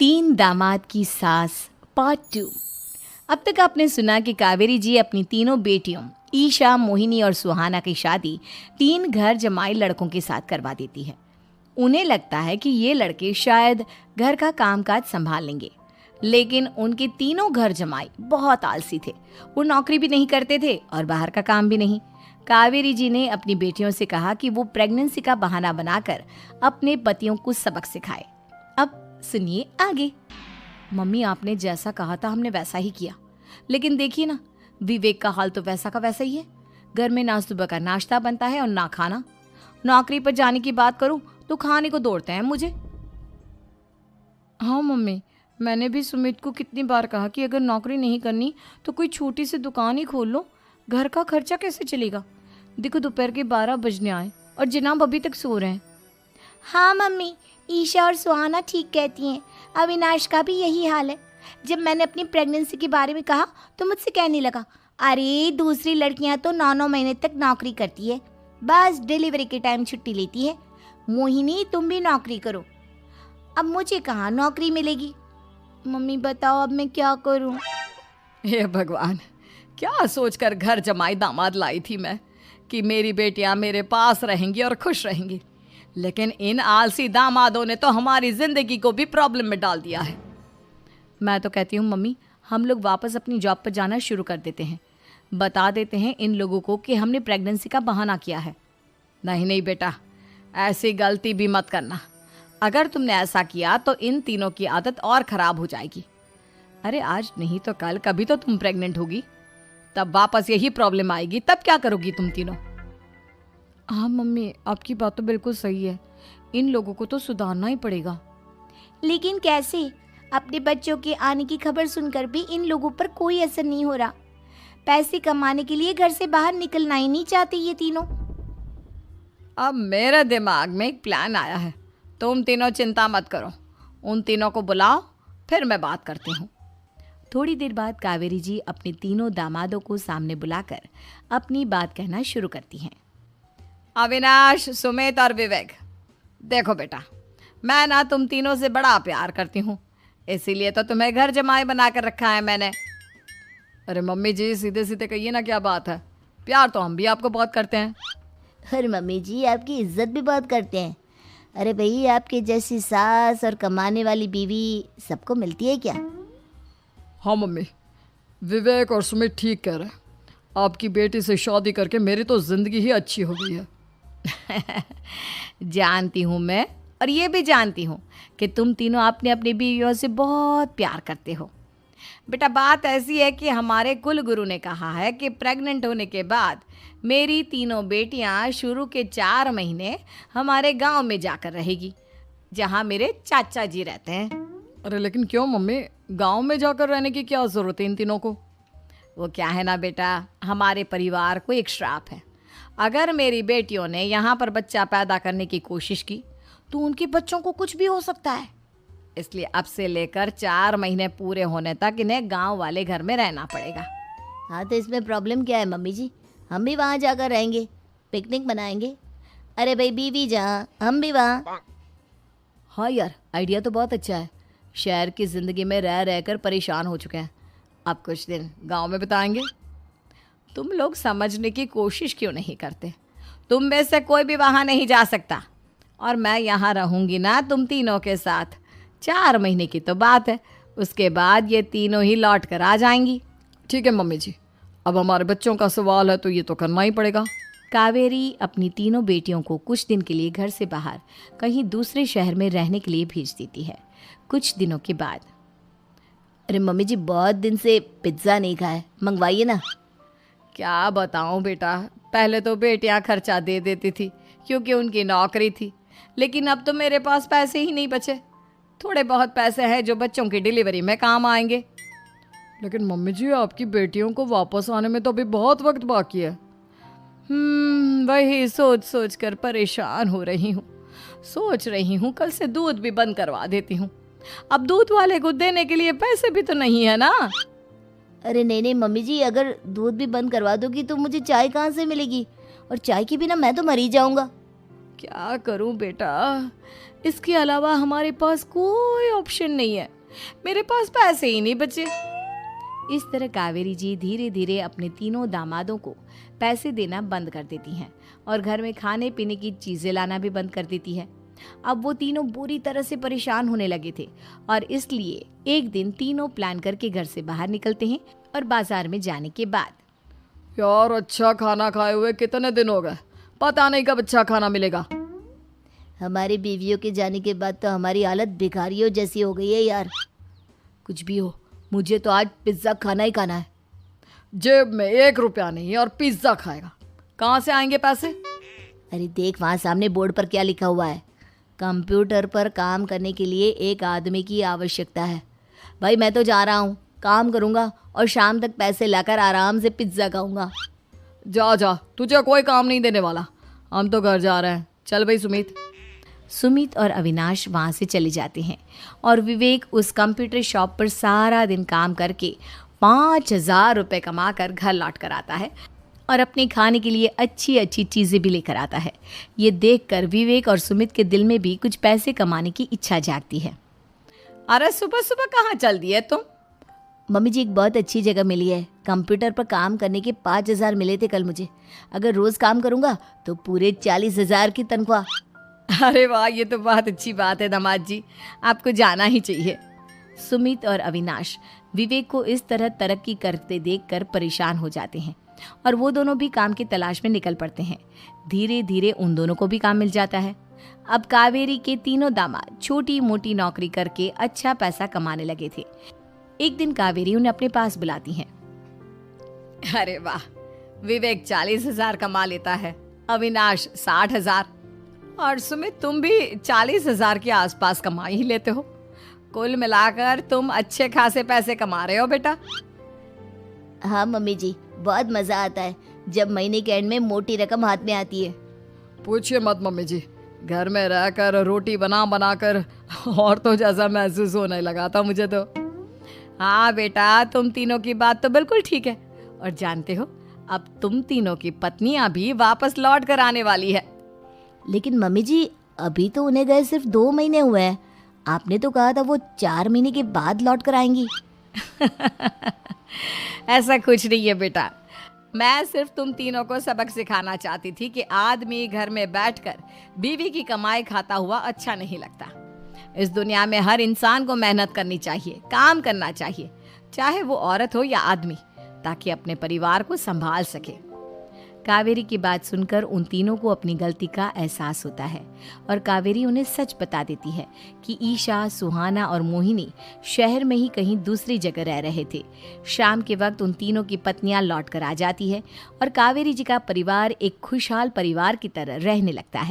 तीन दामाद की सास पार्ट 2। अब तक आपने सुना कि कावेरी जी अपनी तीनों बेटियों ईशा, मोहिनी और सुहाना की शादी तीन घर जमाई लड़कों के साथ करवा देती है। उन्हें लगता है कि ये लड़के शायद घर का कामकाज संभाल लेंगे, लेकिन उनके तीनों घर जमाई बहुत आलसी थे। वो नौकरी भी नहीं करते थे और बाहर का काम भी नहीं। कावेरी जी ने अपनी बेटियों से कहा कि वो प्रेगनेंसी का बहाना बनाकर अपने पतियों को सबक सिखाए। अब सुनिए आगे। मम्मी, आपने जैसा कहा था हमने वैसा ही किया, लेकिन देखिए ना, विवेक का हाल तो वैसा का वैसा ही है। घर में ना सुबह का नाश्ता बनता है और ना खाना। नौकरी पर जाने की बात करूं तो खाने को दौड़ते हैं मुझे। हाँ मम्मी, मैंने भी सुमित को कितनी बार कहा कि अगर नौकरी नहीं करनी तो कोई छोटी सी दुकान ही खोल लो। घर का खर्चा कैसे चलेगा? देखो दोपहर के 12 बजने आए और जनाब अभी तक सो रहे हैं। हाँ मम्मी, ईशा और सुहाना ठीक कहती हैं। अविनाश का भी यही हाल है। जब मैंने अपनी प्रेगनेंसी के बारे में कहा तो मुझसे कहने लगा, अरे दूसरी लड़कियां तो 9-9 महीने तक नौकरी करती है, बस डिलीवरी के टाइम छुट्टी लेती है। मोहिनी, तुम भी नौकरी करो। अब मुझे कहाँ नौकरी मिलेगी? मम्मी बताओ अब मैं क्या करूँ? हे भगवान, क्या सोचकर घर जमाई दामाद लाई थी मैं कि मेरी बेटियां मेरे पास रहेंगी और खुश रहेंगी, लेकिन इन आलसी दामादों ने तो हमारी जिंदगी को भी प्रॉब्लम में डाल दिया है। मैं तो कहती हूँ मम्मी, हम लोग वापस अपनी जॉब पर जाना शुरू कर देते हैं। बता देते हैं इन लोगों को कि हमने प्रेगनेंसी का बहाना किया है। नहीं नहीं बेटा, ऐसी गलती भी मत करना। अगर तुमने ऐसा किया तो इन तीनों की आदत और ख़राब हो जाएगी। अरे आज नहीं तो कल कभी तो तुम प्रेग्नेंट होगी, तब वापस यही प्रॉब्लम आएगी। तब क्या करोगी तुम तीनों? हाँ मम्मी, आपकी बात तो बिल्कुल सही है। इन लोगों को तो सुधारना ही पड़ेगा। लेकिन कैसे? अपने बच्चों के आने की खबर सुनकर भी इन लोगों पर कोई असर नहीं हो रहा। पैसे कमाने के लिए घर से बाहर निकलना ही नहीं चाहते ये तीनों। अब मेरे दिमाग में एक प्लान आया है। तुम तीनों चिंता मत करो, उन तीनों को बुलाओ, फिर मैं बात करती हूँ। थोड़ी देर बाद कावेरी जी अपने तीनों दामादों को सामने बुलाकर अपनी बात कहना शुरू करती हैं। अविनाश, सुमित और विवेक, देखो बेटा, मैं ना तुम तीनों से बड़ा प्यार करती हूँ, इसीलिए तो तुम्हें घर जमाई बना कर रखा है मैंने। अरे मम्मी जी, सीधे सीधे कहिए ना, क्या बात है? प्यार तो हम भी आपको बहुत करते हैं। अरे मम्मी जी, आपकी इज्जत भी बहुत करते हैं। अरे भाई, आपके जैसी सास और कमाने वाली बीवी सबको मिलती है क्या? हाँ मम्मी, विवेक और सुमित ठीक कह रहे हैं। आपकी बेटी से शादी करके मेरी तो ज़िंदगी ही अच्छी हो गई है। जानती हूँ मैं, और ये भी जानती हूँ कि तुम तीनों अपनी अपनी बीवियों से बहुत प्यार करते हो। बेटा, बात ऐसी है कि हमारे कुल गुरु ने कहा है कि प्रेग्नेंट होने के बाद मेरी तीनों बेटियां शुरू के 4 महीने हमारे गांव में जाकर रहेगी, जहां मेरे चाचा जी रहते हैं। अरे लेकिन क्यों मम्मी, गांव में जाकर रहने की क्या ज़रूरत है इन तीनों को? वो क्या है ना बेटा, हमारे परिवार को एक श्राप है। अगर मेरी बेटियों ने यहाँ पर बच्चा पैदा करने की कोशिश की तो उनके बच्चों को कुछ भी हो सकता है। इसलिए अब से लेकर 4 महीने पूरे होने तक इन्हें गांव वाले घर में रहना पड़ेगा। हाँ तो इसमें प्रॉब्लम क्या है मम्मी जी? हम भी वहाँ जाकर रहेंगे, पिकनिक मनाएंगे। अरे भाई, बीवी जहाँ हम भी वहाँ। हाँ यार, आइडिया तो बहुत अच्छा है। शहर की ज़िंदगी में रह रहकर परेशान हो चुके हैं, अब कुछ दिन गांव में बिताएंगे। तुम लोग समझने की कोशिश क्यों नहीं करते? तुम में से कोई भी वहाँ नहीं जा सकता, और मैं यहाँ रहूँगी ना तुम तीनों के साथ। 4 महीने की तो बात है, उसके बाद ये तीनों ही लौट कर आ जाएंगी। ठीक है मम्मी जी, अब हमारे बच्चों का सवाल है तो ये तो करना ही पड़ेगा। कावेरी अपनी तीनों बेटियों को कुछ दिन के लिए घर से बाहर कहीं दूसरे शहर में रहने के लिए भेज देती है। कुछ दिनों के बाद, अरे मम्मी जी, बहुत दिन से पिज्ज़ा नहीं खाया, मंगवाइए ना। क्या बताऊं बेटा, पहले तो बेटियां खर्चा दे देती थी क्योंकि उनकी नौकरी थी, लेकिन अब तो मेरे पास पैसे ही नहीं बचे। थोड़े बहुत पैसे हैं जो बच्चों की डिलीवरी में काम आएंगे। लेकिन मम्मी जी, आपकी बेटियों को वापस आने में तो अभी बहुत वक्त बाकी है। वही सोच सोच कर परेशान हो रही हूँ। सोच रही हूँ कल से दूध भी बंद करवा देती हूँ। अब दूध वाले को देने के लिए पैसे भी तो नहीं है ना। अरे नहीं नहीं मम्मी जी, अगर दूध भी बंद करवा दोगी तो मुझे चाय कहाँ से मिलेगी? और चाय के बिना मैं तो मर ही जाऊँगा। क्या करूं बेटा, इसके अलावा हमारे पास कोई ऑप्शन नहीं है, मेरे पास पैसे ही नहीं बचे। इस तरह कावेरी जी धीरे धीरे अपने तीनों दामादों को पैसे देना बंद कर देती हैं और घर में खाने पीने की चीजें लाना भी बंद कर देती है। अब वो तीनों बुरी तरह से परेशान होने लगे थे और इसलिए एक दिन तीनों प्लान करके घर से बाहर निकलते हैं और बाजार में जाने के बाद यार अच्छा खाना खाए हुए कितने दिन हो गए, पता नहीं कब अच्छा खाना मिलेगा। हमारी बीवियों के जाने के बाद तो हमारी हालत भिखारियों जैसी हो गई है यार। कुछ भी हो, मुझे तो आज पिज्ज़ा खाना ही खाना है। जेब में 1 रुपया नहीं और पिज्जा खाएगा, कहाँ से आएंगे पैसे? अरे देख वहाँ सामने बोर्ड पर क्या लिखा हुआ है, कंप्यूटर पर काम करने के लिए एक आदमी की आवश्यकता है। भाई मैं तो जा रहा हूँ, काम करूँगा और शाम तक पैसे लाकर आराम से पिज्ज़ा खाऊंगा। जा जा, तुझे कोई काम नहीं देने वाला, हम तो घर जा रहे हैं। चल भाई सुमित। सुमित और अविनाश वहाँ से चले जाते हैं और विवेक उस कंप्यूटर शॉप पर सारा दिन काम करके 5,000 रुपये कमा कर घर लौट कर आता है और अपने खाने के लिए अच्छी अच्छी चीज़ें भी लेकर आता है। ये देखकर विवेक और सुमित के दिल में भी कुछ पैसे कमाने की इच्छा जागती है। अरे सुबह सुबह कहाँ चल दी है तुम? मम्मी जी एक बहुत अच्छी जगह मिली है, कंप्यूटर पर काम करने के 5,000 मिले थे कल मुझे। अगर रोज़ काम करूँगा तो पूरे 40,000 की तनख्वाह। अरे वाह, ये तो बहुत अच्छी बात है दामाद जी, आपको जाना ही चाहिए। सुमित और अविनाश विवेक को इस तरह तरक्की करते देखकर परेशान हो जाते हैं और वो दोनों भी काम की तलाश में निकल पड़ते हैं। धीरे धीरे उन दोनों को भी काम मिल जाता है। अब कावेरी के तीनों दामाद छोटी मोटी नौकरी करके अच्छा पैसा कमाने लगे थे। एक दिन कावेरी उन्हें अपने पास बुलाती है। अरे वाह, विवेक 40,000 कमा लेता है, अविनाश 60,000 और सुमित तुम भी 40,000 के आसपास कमा ही लेते हो। कुल मिलाकर तुम अच्छे खासे पैसे कमा रहे हो बेटा। हाँ मम्मी जी, बहुत मज़ा आता है जब महीने के एंड में मोटी रकम हाथ में आती है। पूछिए मत मम्मी जी, घर में रहकर रोटी बना बना कर और तो जैसा महसूस होने लगा था मुझे तो। हाँ बेटा, तुम तीनों की बात तो बिल्कुल ठीक है और जानते हो अब तुम तीनों की पत्नियां भी वापस लौट कर आने वाली है। लेकिन मम्मी जी अभी तो उन्हें गए सिर्फ 2 महीने हुए हैं, आपने तो कहा था वो 4 महीने के बाद लौट कर आएंगी। ऐसा कुछ नहीं है बेटा, मैं सिर्फ तुम तीनों को सबक सिखाना चाहती थी कि आदमी घर में बैठकर बीवी की कमाई खाता हुआ अच्छा नहीं लगता। इस दुनिया में हर इंसान को मेहनत करनी चाहिए, काम करना चाहिए, चाहे वो औरत हो या आदमी, ताकि अपने परिवार को संभाल सके। कावेरी की बात सुनकर उन तीनों को अपनी गलती का एहसास होता है और कावेरी उन्हें सच बता देती है कि ईशा, सुहाना और मोहिनी शहर में ही कहीं दूसरी जगह रह रहे थे। शाम के वक्त उन तीनों की पत्नियां लौट कर आ जाती है और कावेरी जी का परिवार एक खुशहाल परिवार की तरह रहने लगता है।